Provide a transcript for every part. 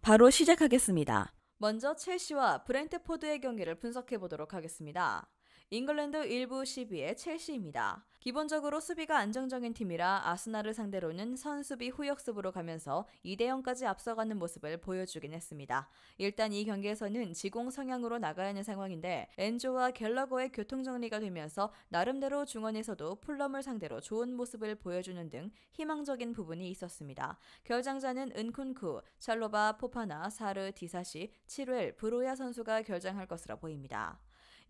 바로 시작하겠습니다. 먼저 첼시와 브렌트포드의 경기를 분석해 보도록 하겠습니다. 잉글랜드 1부 12의 첼시입니다. 기본적으로 수비가 안정적인 팀이라 아스날을 상대로는 선수비 후역습으로 가면서 2대0까지 앞서가는 모습을 보여주긴 했습니다. 일단 이 경기에서는 지공 성향으로 나가야 하는 상황인데 엔조와 갤러거의 교통정리가 되면서 나름대로 중원에서도 풀럼을 상대로 좋은 모습을 보여주는 등 희망적인 부분이 있었습니다. 결장자는 은쿤쿠, 찰로바, 포파나, 사르, 디사시, 치루엘, 브로야 선수가 결장할 것으로 보입니다.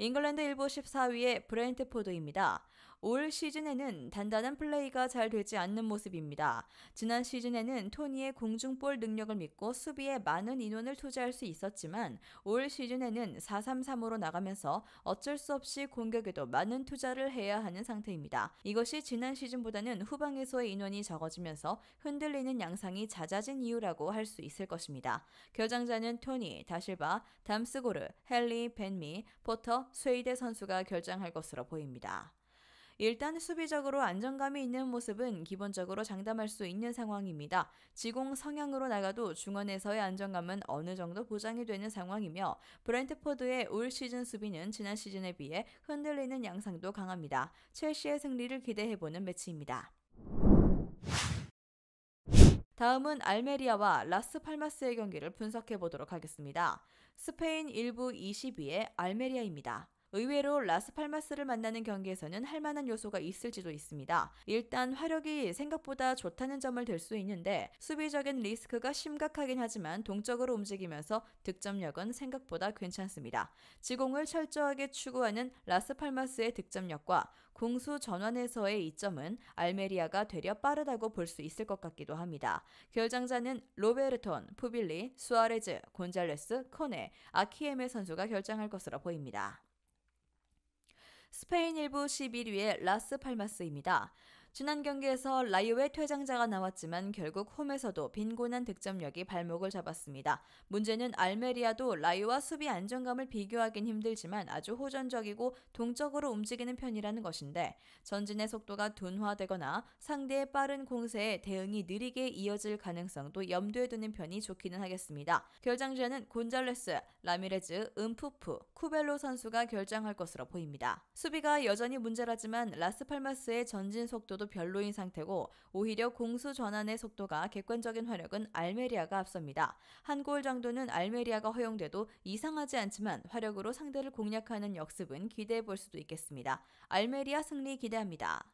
잉글랜드 1부 14위의 브렌트포드입니다. 올 시즌에는 단단한 플레이가 잘 되지 않는 모습입니다. 지난 시즌에는 토니의 공중볼 능력을 믿고 수비에 많은 인원을 투자할 수 있었지만 올 시즌에는 4-3-3으로 나가면서 어쩔 수 없이 공격에도 많은 투자를 해야 하는 상태입니다. 이것이 지난 시즌보다는 후방에서의 인원이 적어지면서 흔들리는 양상이 잦아진 이유라고 할 수 있을 것입니다. 결장자는 토니, 다실바, 담스고르, 헨리, 벤미, 포터, 스웨이데 선수가 결장할 것으로 보입니다. 일단 수비적으로 안정감이 있는 모습은 기본적으로 장담할 수 있는 상황입니다. 지공 성향으로 나가도 중원에서의 안정감은 어느 정도 보장이 되는 상황이며 브렌트포드의 올 시즌 수비는 지난 시즌에 비해 흔들리는 양상도 강합니다. 첼시의 승리를 기대해보는 매치입니다. 다음은 알메리아와 라스팔마스의 경기를 분석해보도록 하겠습니다. 스페인 1부 22의 알메리아입니다. 의외로 라스팔마스를 만나는 경기에서는 할만한 요소가 있을지도 있습니다. 일단 화력이 생각보다 좋다는 점을 들 수 있는데 수비적인 리스크가 심각하긴 하지만 동적으로 움직이면서 득점력은 생각보다 괜찮습니다. 지공을 철저하게 추구하는 라스팔마스의 득점력과 공수 전환에서의 이점은 알메리아가 되려 빠르다고 볼 수 있을 것 같기도 합니다. 결장자는 로베르톤, 푸빌리, 수아레즈, 곤잘레스, 코네, 아키에메 선수가 결장할 것으로 보입니다. 스페인 1부 11위의 라스팔마스입니다. 지난 경기에서 라이오의 퇴장자가 나왔지만 결국 홈에서도 빈곤한 득점력이 발목을 잡았습니다. 문제는 알메리아도 라이오와 수비 안정감을 비교하긴 힘들지만 아주 호전적이고 동적으로 움직이는 편이라는 것인데 전진의 속도가 둔화되거나 상대의 빠른 공세에 대응이 느리게 이어질 가능성도 염두에 두는 편이 좋기는 하겠습니다. 결장자는 곤잘레스, 라미레즈, 음푸프, 쿠벨로 선수가 결장할 것으로 보입니다. 수비가 여전히 문제라지만 라스팔마스의 전진 속도도 별로인 상태고 오히려 공수 전환의 속도가 객관적인 화력은 알메리아가 앞섭니다. 한 골 정도는 알메리아가 허용돼도 이상하지 않지만 화력으로 상대를 공략하는 역습은 기대해 볼 수도 있겠습니다. 알메리아 승리 기대합니다.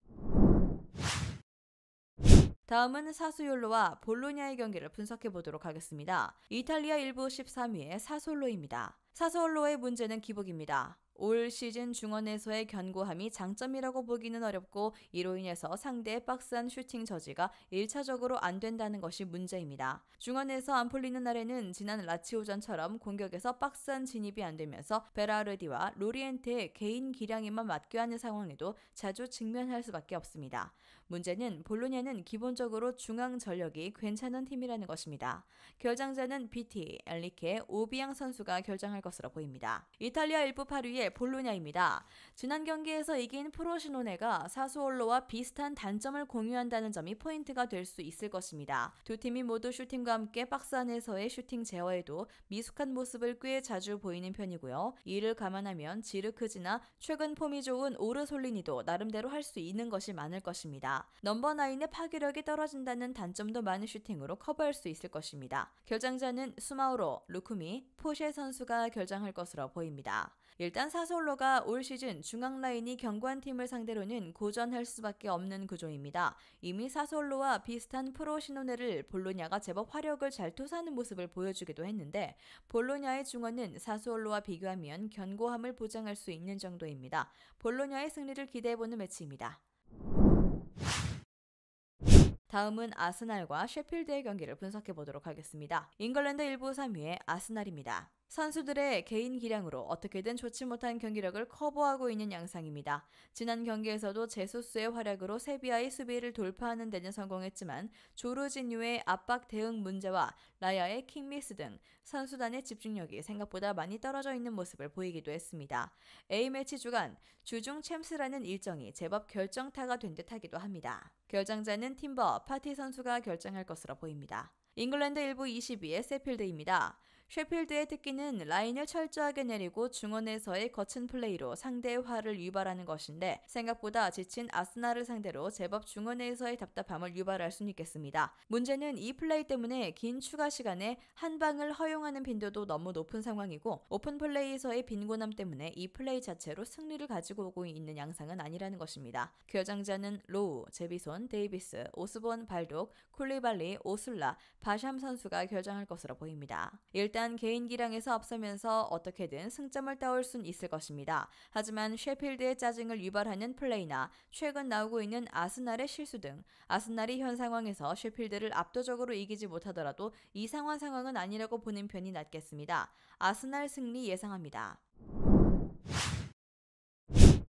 다음은 사수올로와 볼로냐의 경기를 분석해 보도록 하겠습니다. 이탈리아 1부 13위의 사솔로입니다. 사솔로의 문제는 기복입니다. 올 시즌 중원에서의 견고함이 장점이라고 보기는 어렵고 이로 인해서 상대의 박스한 슈팅 저지가 1차적으로 안 된다는 것이 문제입니다. 중원에서 안 풀리는 날에는 지난 라치오전처럼 공격에서 박스한 진입이 안 되면서 베라르디와 로리엔테의 개인 기량에만 맡겨 하는 상황에도 자주 직면할 수밖에 없습니다. 문제는 볼로냐는 기본적으로 중앙 전력이 괜찮은 팀이라는 것입니다. 결장자는 비티, 엘리케, 오비앙 선수가 결장할 것으로 보입니다. 이탈리아 1부 8위의 볼로냐입니다. 지난 경기에서 이긴 프로시노네가 사수올로와 비슷한 단점을 공유한다는 점이 포인트가 될 수 있을 것입니다. 두 팀이 모두 슈팅과 함께 박스 안에서의 슈팅 제어에도 미숙한 모습을 꽤 자주 보이는 편이고요. 이를 감안하면 지르크지나 최근 폼이 좋은 오르솔리니도 나름대로 할 수 있는 것이 많을 것입니다. 넘버 9의 파괴력이 떨어진다는 단점도 많은 슈팅으로 커버할 수 있을 것입니다. 결장자는 수마우로, 루쿠미, 포셰 선수가 결장할 것으로 보입니다. 일단 사솔로가 올 시즌 중앙 라인이 견고한 팀을 상대로는 고전할 수밖에 없는 구조입니다. 이미 사솔로와 비슷한 프로시노네를 볼로냐가 제법 화력을 잘 투사하는 모습을 보여주기도 했는데 볼로냐의 중원은 사솔로와 비교하면 견고함을 보장할 수 있는 정도입니다. 볼로냐의 승리를 기대해보는 매치입니다. 다음은 아스날과 셰필드의 경기를 분석해보도록 하겠습니다. 잉글랜드 1부 3위의 아스날입니다. 선수들의 개인 기량으로 어떻게든 좋지 못한 경기력을 커버하고 있는 양상입니다. 지난 경기에서도 제수스의 활약으로 세비야의 수비를 돌파하는 데는 성공했지만 조르지뉴의 압박 대응 문제와 라야의 킥미스 등 선수단의 집중력이 생각보다 많이 떨어져 있는 모습을 보이기도 했습니다. A매치 주간 주중 챔스라는 일정이 제법 결정타가 된 듯하기도 합니다. 결정자는 팀버 파티 선수가 결정할 것으로 보입니다. 잉글랜드 1부 22의 세필드입니다. 셰필드의 특기는 라인을 철저하게 내리고 중원에서의 거친 플레이로 상대의 화를 유발하는 것인데 생각보다 지친 아스날을 상대로 제법 중원에서의 답답함을 유발할 수는 있겠습니다. 문제는 이 플레이 때문에 긴 추가 시간에 한 방을 허용하는 빈도도 너무 높은 상황이고 오픈 플레이에서의 빈곤함 때문에 이 플레이 자체로 승리를 가지고 오고 있는 양상은 아니라는 것입니다. 결정자는 로우, 제비손, 데이비스, 오스본, 발독, 쿨리발리, 오슬라, 바샴 선수가 결정할 것으로 보입니다. 일단 개인 기량에서 앞서면서 어떻게든 승점을 따올 순 있을 것입니다. 하지만 셰필드의 짜증을 유발하는 플레이나 최근 나오고 있는 아스날의 실수 등 아스날이 현 상황에서 셰필드를 압도적으로 이기지 못하더라도 이상한 상황은 아니라고 보는 편이 낫겠습니다. 아스날 승리 예상합니다.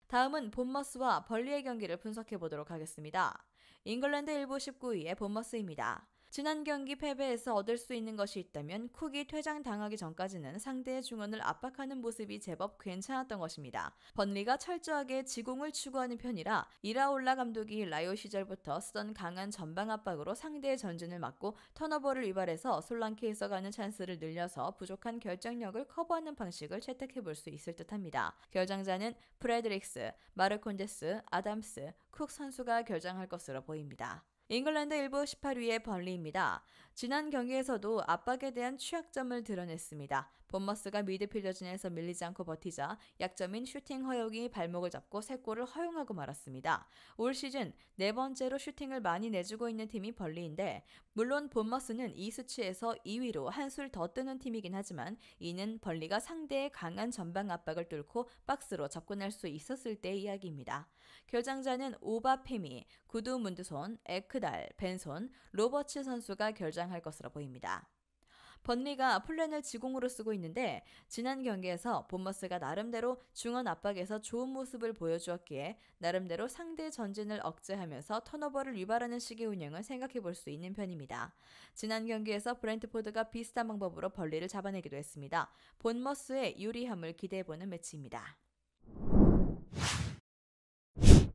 다음은 본머스와 벌리의 경기를 분석해 보도록 하겠습니다. 잉글랜드 1부 19위의 본머스입니다. 지난 경기 패배에서 얻을 수 있는 것이 있다면 쿡이 퇴장당하기 전까지는 상대의 중원을 압박하는 모습이 제법 괜찮았던 것입니다. 번리가 철저하게 지공을 추구하는 편이라 이라올라 감독이 라요 시절부터 쓰던 강한 전방 압박으로 상대의 전진을 막고 턴오버를 유발해서 솔랑키에서 가는 찬스를 늘려서 부족한 결정력을 커버하는 방식을 채택해 볼 수 있을 듯합니다. 결정자는 프레드릭스, 마르콘데스, 아담스, 쿡 선수가 결정할 것으로 보입니다. 잉글랜드 1부 18위의 벌리입니다. 지난 경기에서도 압박에 대한 취약점을 드러냈습니다. 본머스가 미드필더진에서 밀리지 않고 버티자 약점인 슈팅 허용이 발목을 잡고 3골을 허용하고 말았습니다. 올 시즌 4번째로 슈팅을 많이 내주고 있는 팀이 벌리인데 물론 본머스는 이 수치에서 2위로 한술 더 뜨는 팀이긴 하지만 이는 벌리가 상대의 강한 전방 압박을 뚫고 박스로 접근할 수 있었을 때의 이야기입니다. 결정자는 오바페미, 구두문드손, 에크달, 벤손, 로버츠 선수가 결정할 것으로 보입니다. 번리가 플랜을 지공으로 쓰고 있는데 지난 경기에서 본머스가 나름대로 중원 압박에서 좋은 모습을 보여주었기에 나름대로 상대 전진을 억제하면서 턴오버를 유발하는 식의 운영을 생각해 볼 수 있는 편입니다. 지난 경기에서 브렌트포드가 비슷한 방법으로 벌리를 잡아내기도 했습니다. 본머스의 유리함을 기대해보는 매치입니다.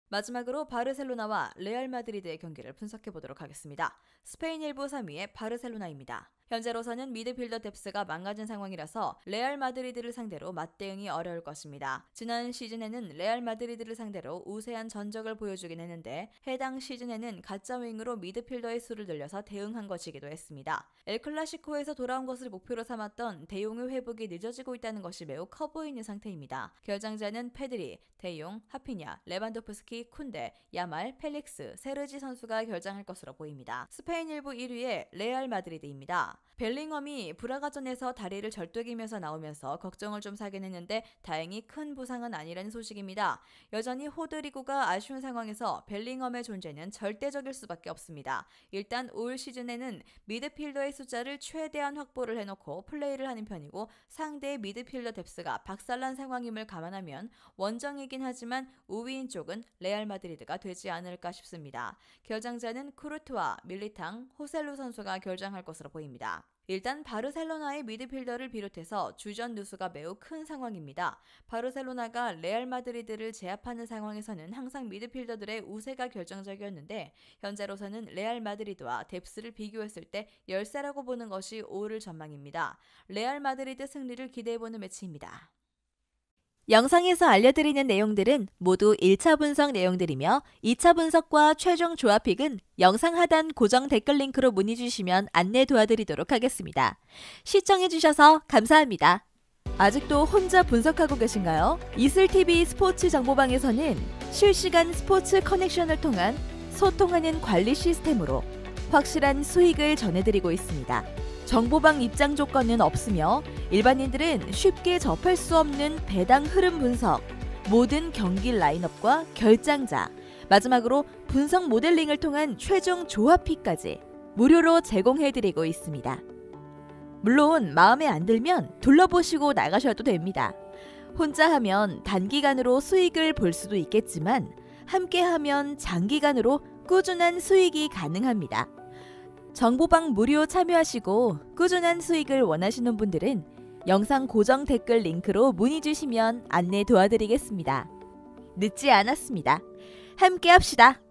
마지막으로 바르셀로나와 레알 마드리드의 경기를 분석해 보도록 하겠습니다. 스페인 1부 3위의 바르셀로나입니다. 현재로서는 미드필더 뎁스가 망가진 상황이라서 레알 마드리드를 상대로 맞대응이 어려울 것입니다. 지난 시즌에는 레알 마드리드를 상대로 우세한 전적을 보여주긴 했는데 해당 시즌에는 가짜 윙으로 미드필더의 수를 늘려서 대응한 것이기도 했습니다. 엘클라시코에서 돌아온 것을 목표로 삼았던 대용의 회복이 늦어지고 있다는 것이 매우 커 보이는 상태입니다. 결정자는 페드리, 대용, 하피냐, 레반도프스키, 쿤데, 야말, 펠릭스, 세르지 선수가 결정할 것으로 보입니다. 스페인 1부 1위의 레알 마드리드입니다. 벨링엄이 브라가전에서 다리를 절뚝이면서 나오면서 걱정을 좀 사긴 했는데 다행히 큰 부상은 아니라는 소식입니다. 여전히 호드리고가 아쉬운 상황에서 벨링엄의 존재는 절대적일 수밖에 없습니다. 일단 올 시즌에는 미드필더의 숫자를 최대한 확보를 해놓고 플레이를 하는 편이고 상대의 미드필더 뎁스가 박살난 상황임을 감안하면 원정이긴 하지만 우위인 쪽은 레알 마드리드가 되지 않을까 싶습니다. 결정자는 쿠르투아, 밀리탕, 호셀루 선수가 결정할 것으로 보입니다. 일단 바르셀로나의 미드필더를 비롯해서 주전 누수가 매우 큰 상황입니다. 바르셀로나가 레알 마드리드를 제압하는 상황에서는 항상 미드필더들의 우세가 결정적이었는데 현재로서는 레알 마드리드와 뎁스를 비교했을 때 열세라고 보는 것이 옳을 전망입니다. 레알 마드리드 승리를 기대해보는 매치입니다. 영상에서 알려드리는 내용들은 모두 1차 분석 내용들이며 2차 분석과 최종 조합픽은 영상 하단 고정 댓글 링크로 문의 주시면 안내 도와드리도록 하겠습니다. 시청해주셔서 감사합니다. 아직도 혼자 분석하고 계신가요? 이슬TV 스포츠 정보방에서는 실시간 스포츠 커넥션을 통한 소통하는 관리 시스템으로 확실한 수익을 전해드리고 있습니다. 정보방 입장 조건은 없으며 일반인들은 쉽게 접할 수 없는 배당 흐름 분석, 모든 경기 라인업과 결장자, 마지막으로 분석 모델링을 통한 최종 조합픽까지 무료로 제공해드리고 있습니다. 물론 마음에 안 들면 둘러보시고 나가셔도 됩니다. 혼자 하면 단기간으로 수익을 볼 수도 있겠지만 함께 하면 장기간으로 꾸준한 수익이 가능합니다. 정보방 무료 참여하시고 꾸준한 수익을 원하시는 분들은 영상 고정 댓글 링크로 문의 주시면 안내 도와드리겠습니다. 늦지 않았습니다. 함께 합시다.